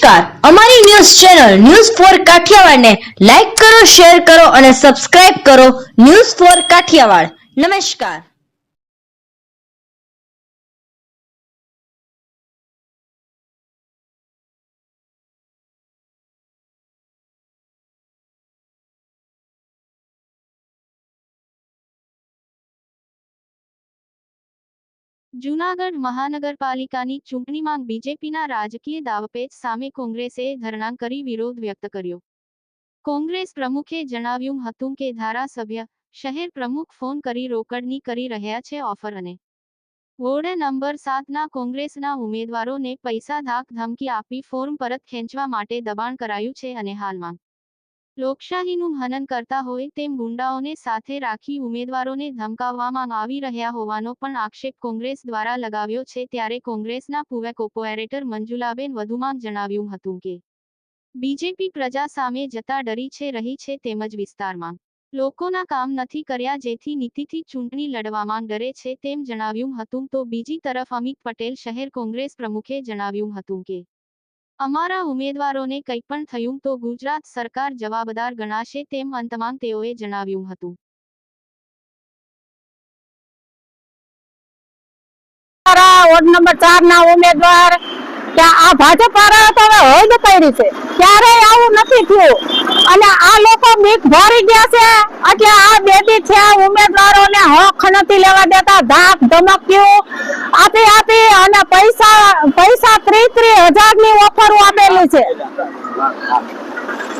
નમસ્કાર, અમારી news channel news for Kathiawad ને લાઈક કરો, શેર કરો અને સબસ્ક્રાઇબ કરો. News for Kathiawad. નમસ્કાર. જૂનાગઢ મહાનગરપાલિકાની ચૂંટણીમાં બીજેપીના રાજકીય દાવપેચ સામે કોંગ્રેસે ધરણા કરી વિરોધ વ્યક્ત કર્યો. કોંગ્રેસ પ્રમુખે જણાવ્યું હતું કે ધારાસભ્ય, શહેર પ્રમુખ ફોન કરી રોકડની કરી રહ્યા છે ઓફર અને વોર્ડ નંબર 7ના કોંગ્રેસના ઉમેદવારોને પૈસા ધાક ધમકી આપી ફોર્મ પરત ખેંચવા માટે દબાણ કરાયું છે અને હાલમાં લોકશાહીનું હનન કરતા હોય તેમ ગુંડાઓને સાથે રાખી ઉમેદવારોને ધમકાવવામાં આવી રહ્યા હોવાનો પણ આક્ષેપ કોંગ્રેસ દ્વારા લગાવ્યો છે. ત્યારે કોંગ્રેસના પૂર્વ કોર્પોરેટર મંજુલાબેન વધુમાં જણાવ્યું હતું કે બીજેપી પ્રજા સામે જતા ડરી છે રહી છે તેમજ વિસ્તારમાં લોકોના કામ નથી કર્યા જેથી નીતિથી ચૂંટણી લડવામાં ડરે છે તેમ જણાવ્યું હતું. તો બીજી તરફ અમિત પટેલ શહેર કોંગ્રેસ પ્રમુખે જણાવ્યું હતું કે અમારા ઉમેદવારોને કંઈ પણ થયું તો ગુજરાત સરકાર જવાબદાર ગણાશે તેમ અંતમાં તેઓએ જણાવ્યું હતું. વોર્ડ નંબર 4 ના ઉમેદવાર કે આ ભાજપ વાળા તો હવે હદ કરી છે, ક્યારેય આવું નથી થયું અને આ લોકો બીક ભરી ગયા છે. એટલે આ બેબી છે ઉમેદવારોને હક નથી લેવા દેતા, ધાક ધમકીઓ આપી અને પૈસા 30,000 ની ઓફરો આપેલી છે.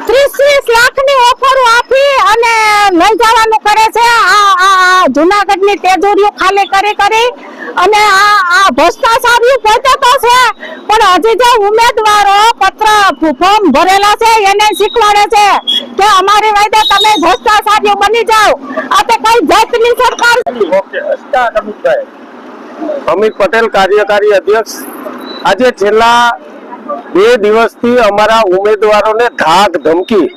30 લાખની ઓફરો આપી અને લઈ જવાનું કરે છે. આ જૂનાગઢની તેજોરીઓ ખાલી કરી અને આ ભ્રષ્ટાચારી પોતે તો છે પણ હજી જે ઉમેદવારો ફોર્મ ભરેલા છે એને શીખવાડે છે કે અમારી વાયદે તમે ભ્રષ્ટાચારીઓ બની જાઓ. આ તો કઈ જાતની સરકાર. અમિત પટેલ, કાર્યકારી અધ્યક્ષ. આજે છેલ્લા 2 દિવસથી અમારા ઉમેદવારોને ધાક ધમકી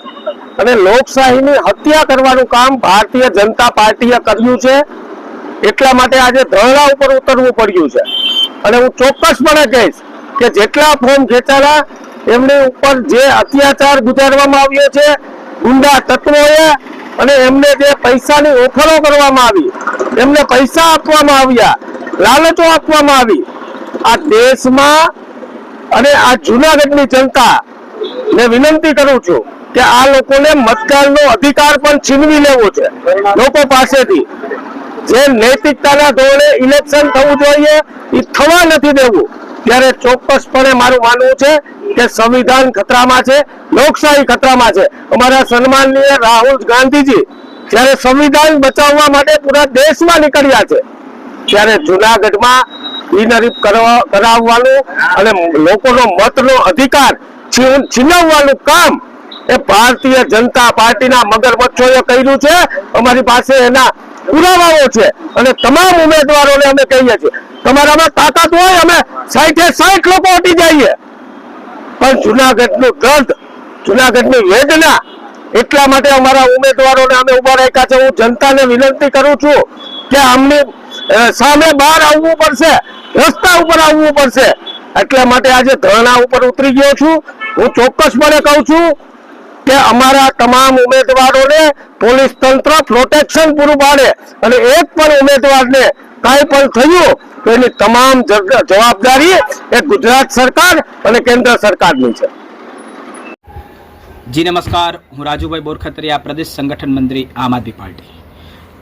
અને લોકશાહીની હત્યા કરવાનું કામ ભારતીય જનતા પાર્ટીએ કર્યું છે. એટલા માટે આજે ધરણા ઉપર ઉતરવું પડ્યું છે અને હું ચોક્કસપણે કહીશ કે જેટલા ફોર્મ ખેંચાણા એમની ઉપર જે અત્યાચાર ગુજારવામાં આવ્યો છે ગુંડા તત્વોએ અને એમને જે પૈસાની ઓફરો કરવામાં આવી, એમને પૈસા આપવામાં આવ્યા, લાલચો આપવામાં આવી, આ દેશમાં અને આ જૂનાગઢની જનતા ને વિનંતી કરું છું કે આ લોકોને મતદાનનો અધિકાર પણ છીનવી લેવો છે લોકો પાસેથી. જે નૈતિકતાના ધોરણે ઇલેક્શન થવું જોઈએ એ થવા નથી દેવું. ત્યારે ચોક્કસપણે મારું માનવું છે કે સંવિધાન ખતરામાં છે, લોકશાહી ખતરામાં છે. અમારા સન્માનનીય રાહુલ ગાંધીજી જ્યારે સંવિધાન બચાવવા માટે પૂરા દેશમાં નીકળ્યા છે ત્યારે જૂનાગઢમાં બિનહરીફ કરાવવાનું અને લોકોનો મતનો અધિકાર છીનવવાનું કામ એ ભારતીય જનતા પાર્ટીના મગરમચ્છોએ કર્યું છે. અમારી પાસે એના પુરાવાઓ છે અને તમામ ઉમેદવારોને અમે કહીએ છીએ તમારામાં તાકાત હોય અમે 60 લોકો હટી જઈએ, પણ જૂનાગઢનું દર્દ, જૂનાગઢની વેદના, એટલા માટે અમારા ઉમેદવારોને અમે ઉભા રાખ્યા છે. હું જનતાને વિનંતી કરું છું કે આમની સામે બહાર આવવું પડશે, રસ્તા ઉપર આવવું પડશે. એટલા માટે આજે ધરણા ઉપર ઉતરી ગયો છું. હું ચોક્કસપણે કહું છું કે અમારા તમામ ઉમેદવારોને પોલીસ તંત્ર પ્રોટેક્શન પૂરું પાડે અને એક પણ ઉમેદવારને કાંઈ પણ થયું તો એની તમામ જવાબદારી એ ગુજરાત સરકાર અને કેન્દ્ર સરકારની છે. જી નમસ્કાર, હું રાજુભાઈ બોરખતરિયા, પ્રદેશ સંગઠન મંત્રી, આમ આદમી પાર્ટી.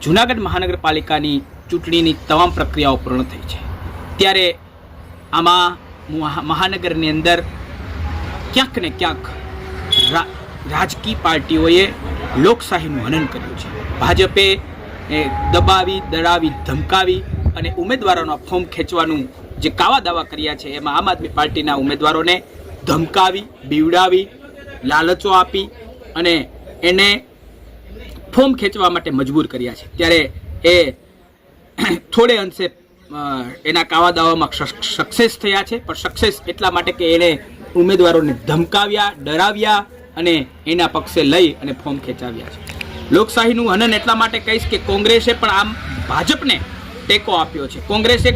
જૂનાગઢ મહાનગરપાલિકાની ચૂંટણીની તમામ પ્રક્રિયાઓ પૂર્ણ થઈ છે. ત્યારે આમાં મહાનગરની અંદર ક્યાંક ને ક્યાંક રાજકીય પાર્ટીઓએ લોકશાહીનું હનન કર્યું છે. ભાજપે દબાવી, દડાવી, ધમકાવી અને ઉમેદવારોના ફોર્મ ખેંચવાનું જે કાવા દાવા કર્યા છે એમાં આમ આદમી પાર્ટીના ઉમેદવારોને ધમકાવી, બીવડાવી, લાલચો આપી અને એને ફોર્મ ખેંચવા માટે મજબૂર કર્યા છે. ત્યારે એ થોડે અંશે એના કાવા દાવામાં સક્સેસ થયા છે, પણ સક્સેસ એટલા માટે કે એને ઉમેદવારોને ધમકાવ્યા, ડરાવ્યા અને એના પક્ષે લઈ અને ફોર્મ ખેંચાવ્યા છે. લોકશાહીનું હનન એટલા માટે કહીશ કે કોંગ્રેસે પણ આમ ભાજપને ટેકો આપ્યો છે. કોંગ્રેસે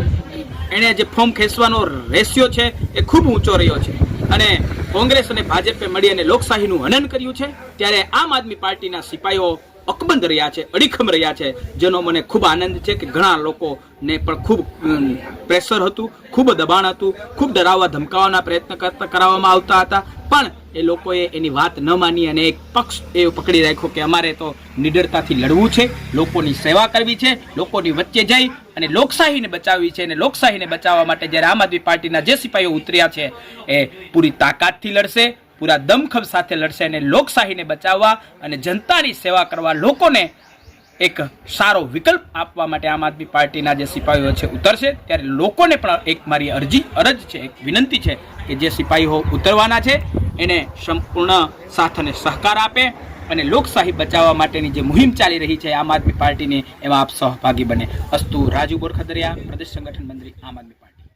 એને જે ફોર્મ ખેંચવાનો રેશિયો છે એ ખૂબ ઊંચો રહ્યો છે અને કોંગ્રેસ અને ભાજપે મળી અને લોકશાહીનું હનન કર્યું છે, ત્યારે આમ આદમી પાર્ટીના સિપાહીઓ અકબંધ રહ્યા છે, અડીખમ રહ્યા છે, જેનો મને ખૂબ આનંદ છે કે ઘણા લોકોને પણ ખૂબ પ્રેશર હતું, ખૂબ દબાણ હતું, ખૂબ ડરાવવા ધમકાવવાના પ્રયત્ન કરાવવામાં આવતા હતા, પણ એ લોકોએ એની વાત ન માની અને એક પક્ષ એ પકડી રાખ્યો કે અમારે તો નિડરતાથી લડવું છે, લોકોની સેવા કરવી છે, લોકોની વચ્ચે જઈ અને લોકશાહીને બચાવવી છે. અને લોકશાહીને બચાવવા માટે જ્યારે આમ આદમી પાર્ટીના જે સિપાહીઓ ઉતર્યા છે એ પૂરી તાકાતથી લડશે, પૂરા દમખમ સાથે લડશે અને લોકશાહીને બચાવવા અને જનતાની સેવા કરવા, લોકોને એક સારો વિકલ્પ આપવા માટે આમ આદમી પાર્ટીના જે સિપાહીઓ છે ઉતરશે. ત્યારે લોકોને પણ એક મારી અરજ છે, એક વિનંતી છે કે જે સિપાહીઓ ઉતરવાના છે એને સંપૂર્ણ સાથ અને સહકાર આપે અને લોકશાહી બચાવવા માટેની જે મુહિમ ચાલી રહી છે આમ આદમી પાર્ટીની, એમાં આપ સહભાગી બને. અસ્તુ. રાજુ બોરખદરિયા, પ્રદેશ સંગઠન મંત્રી, આમ આદમી પાર્ટી.